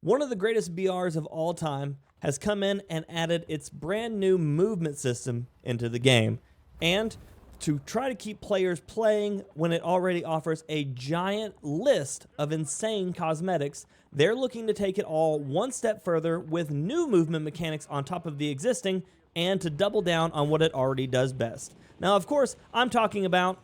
One of the greatest BRs of all time has come in and added its brand new movement system into the game. And to try to keep players playing when it already offers a giant list of insane cosmetics, they're looking to take it all one step further with new movement mechanics on top of the existing and to double down on what it already does best. Now, of course, I'm talking about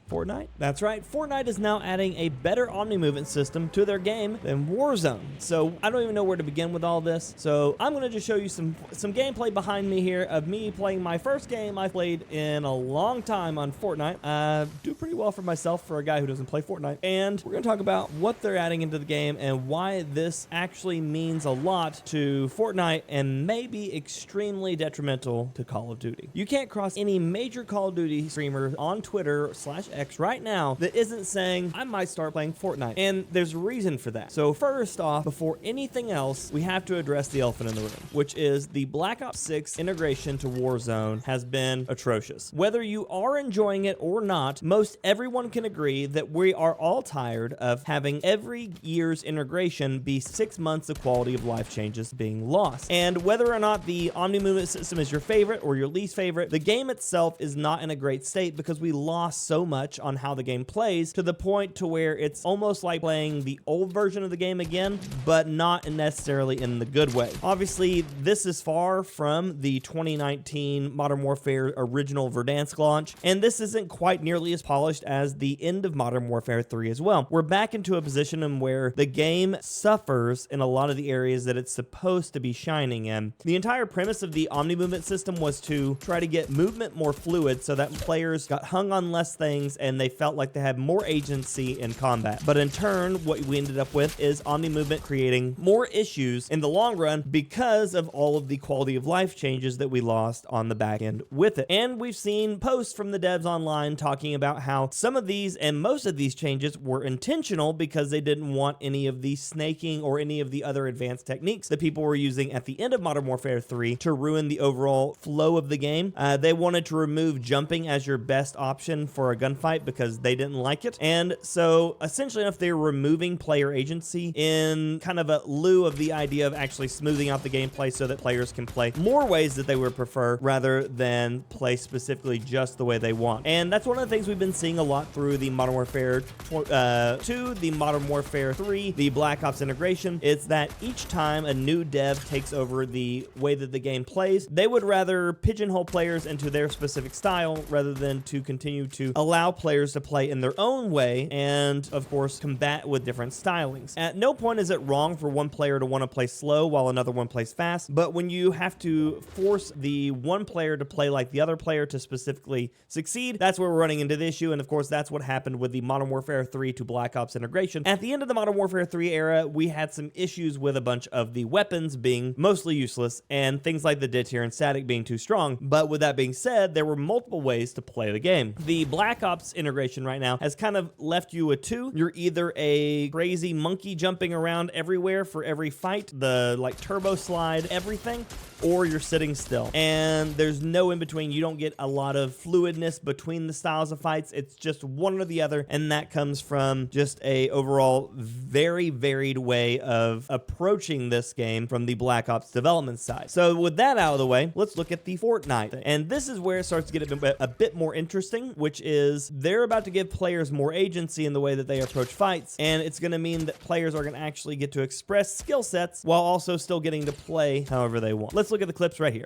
Fortnite? That's right, Fortnite is now adding a better omni-movement system to their game than Warzone. So I don't even know where to begin with all this. So I'm gonna just show you some gameplay behind me here of me playing my first game I've played in a long time on Fortnite. Do pretty well for myself for a guy who doesn't play Fortnite. And we're gonna talk about what they're adding into the game and why this actually means a lot to Fortnite and may be extremely detrimental to Call of Duty. You can't cross any major Call of Duty streamer on Twitter /X right now that isn't saying, I might start playing Fortnite. And there's a reason for that. So first off, before anything else, we have to address the elephant in the room, which is the Black Ops 6 integration to Warzone has been atrocious. Whether you are enjoying it or not, most everyone can agree that we are all tired of having every year's integration be 6 months of quality of life changes being lost. And whether or not the omni-movement system is your favorite or your least favorite, the game itself is not in a great state because we lost so much on how the game plays to the point to where it's almost like playing the old version of the game again, but not necessarily in the good way. Obviously, this is far from the 2019 Modern Warfare original Verdansk launch, and this isn't quite nearly as polished as the end of Modern Warfare 3 as well. We're back into a position in where the game suffers in a lot of the areas that it's supposed to be shining in. The entire premise of the omni-movement system was to try to get movement more fluid so that players got hung on less things and they felt like they had more agency in combat. But in turn, what we ended up with is omni-movement creating more issues in the long run because of all of the quality of life changes that we lost on the back end with it. And we've seen posts from the devs online talking about how some of these and most of these changes were intentional because they didn't want any of the snaking or any of the other advanced techniques that people were using at the end of Modern Warfare 3 to ruin the overall flow of the game. They wanted to remove jumping as your best option for a gunfight because they didn't like it. And so essentially enough, they're removing player agency in kind of a lieu of the idea of actually smoothing out the gameplay so that players can play more ways that they would prefer rather than play specifically just the way they want. And that's one of the things we've been seeing a lot through the Modern Warfare 2, the Modern Warfare 3, the Black Ops integration. It's that each time a new dev takes over the way that the game plays, they would rather pigeonhole players into their specific style rather than to continue to allow players to play in their own way and, of course, combat with different stylings. At no point is it wrong for one player to want to play slow while another one plays fast, but when you have to force the one player to play like the other player to specifically succeed, that's where we're running into the issue, and of course, that's what happened with the Modern Warfare 3 to Black Ops integration. At the end of the Modern Warfare 3 era, we had some issues with a bunch of the weapons being mostly useless and things like the dead tier and static being too strong, but with that being said, there were multiple ways to play the game. The Black Ops integration right now has kind of left you with two. You're either a crazy monkey jumping around everywhere for every fight, the like turbo slide, everything, or you're sitting still. And there's no in between. You don't get a lot of fluidness between the styles of fights. It's just one or the other. And that comes from just a overall very varied way of approaching this game from the Black Ops development side. So with that out of the way, let's look at the Fortnite thing. And this is where it starts to get a bit more interesting, which is they're about to give players more agency in the way that they approach fights. And it's going to mean that players are going to actually get to express skill sets while also still getting to play however they want. Let's look at the clips right here.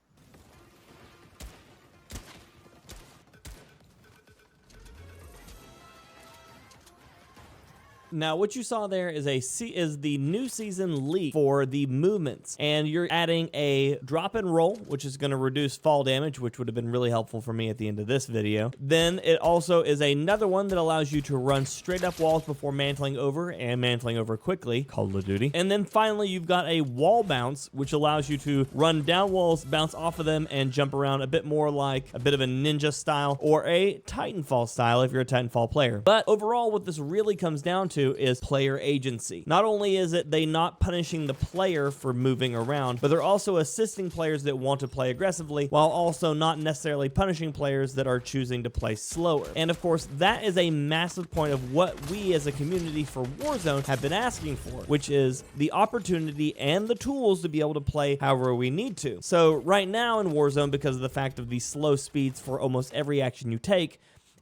Now, what you saw there is the new season leak for the movements, and you're adding a drop and roll, which is going to reduce fall damage, which would have been really helpful for me at the end of this video. Then it also is another one that allows you to run straight up walls before mantling over and mantling over quickly, Call of Duty. And then finally, you've got a wall bounce, which allows you to run down walls, bounce off of them, and jump around a bit more like a bit of a ninja style or a Titanfall style if you're a Titanfall player. But overall, what this really comes down to to is player agency. Not only is it they not punishing the player for moving around, but they're also assisting players that want to play aggressively while also not necessarily punishing players that are choosing to play slower. And of course, that is a massive point of what we as a community for Warzone have been asking for, which is the opportunity and the tools to be able to play however we need to. So right now in Warzone, because of the fact of the slow speeds for almost every action you take,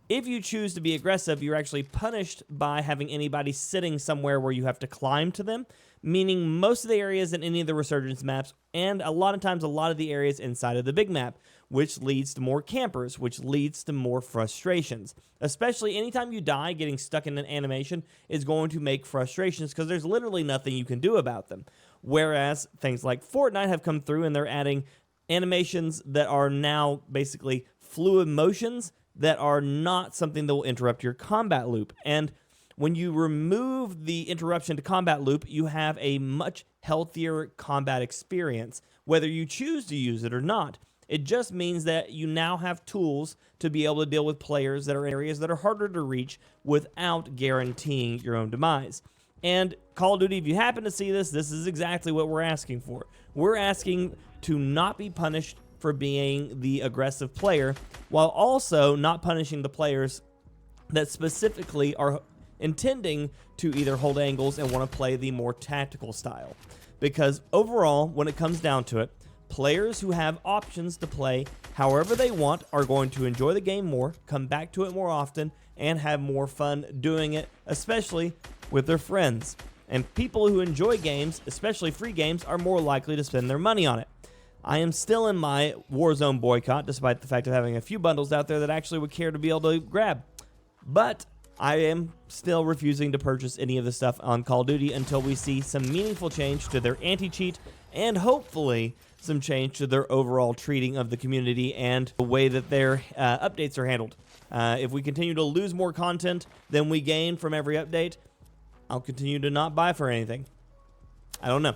if you choose to be aggressive, you're actually punished by having anybody sitting somewhere where you have to climb to them, meaning most of the areas in any of the Resurgence maps, and a lot of times a lot of the areas inside of the big map, which leads to more campers, which leads to more frustrations. Especially anytime you die, getting stuck in an animation is going to make frustrations because there's literally nothing you can do about them. Whereas things like Fortnite have come through and they're adding animations that are now basically fluid motions that are not something that will interrupt your combat loop. And when you remove the interruption to combat loop, you have a much healthier combat experience, whether you choose to use it or not. It just means that you now have tools to be able to deal with players that are in areas that are harder to reach without guaranteeing your own demise. And Call of Duty, if you happen to see this, this is exactly what we're asking for. We're asking to not be punished for being the aggressive player, while also not punishing the players that specifically are intending to either hold angles and want to play the more tactical style. Because overall, when it comes down to it, players who have options to play however they want are going to enjoy the game more, come back to it more often, and have more fun doing it, especially with their friends. And people who enjoy games, especially free games, are more likely to spend their money on it. I am still in my Warzone boycott, despite the fact of having a few bundles out there that actually would care to be able to grab. But I am still refusing to purchase any of the stuff on Call of Duty until we see some meaningful change to their anti-cheat and hopefully some change to their overall treating of the community and the way that their updates are handled. If we continue to lose more content than we gain from every update, I'll continue to not buy for anything. I don't know.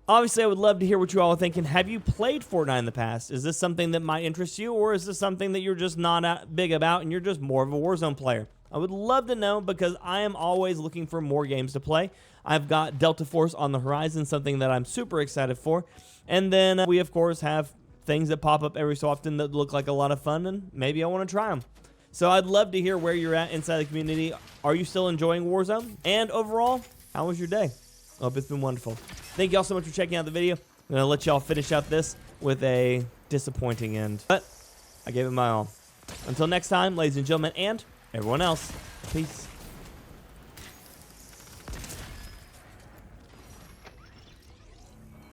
Obviously, I would love to hear what you all are thinking. Have you played Fortnite in the past? Is this something that might interest you, or is this something that you're just not big about and you're just more of a Warzone player? I would love to know because I am always looking for more games to play. I've got Delta Force on the horizon, something that I'm super excited for. And then we, of course, have things that pop up every so often that look like a lot of fun, and maybe I want to try them. So I'd love to hear where you're at inside the community. Are you still enjoying Warzone? And overall, how was your day? I hope it's been wonderful. Thank you all so much for checking out the video. I'm going to let y'all finish out this with a disappointing end. But I gave it my all. Until next time, ladies and gentlemen, and everyone else, peace.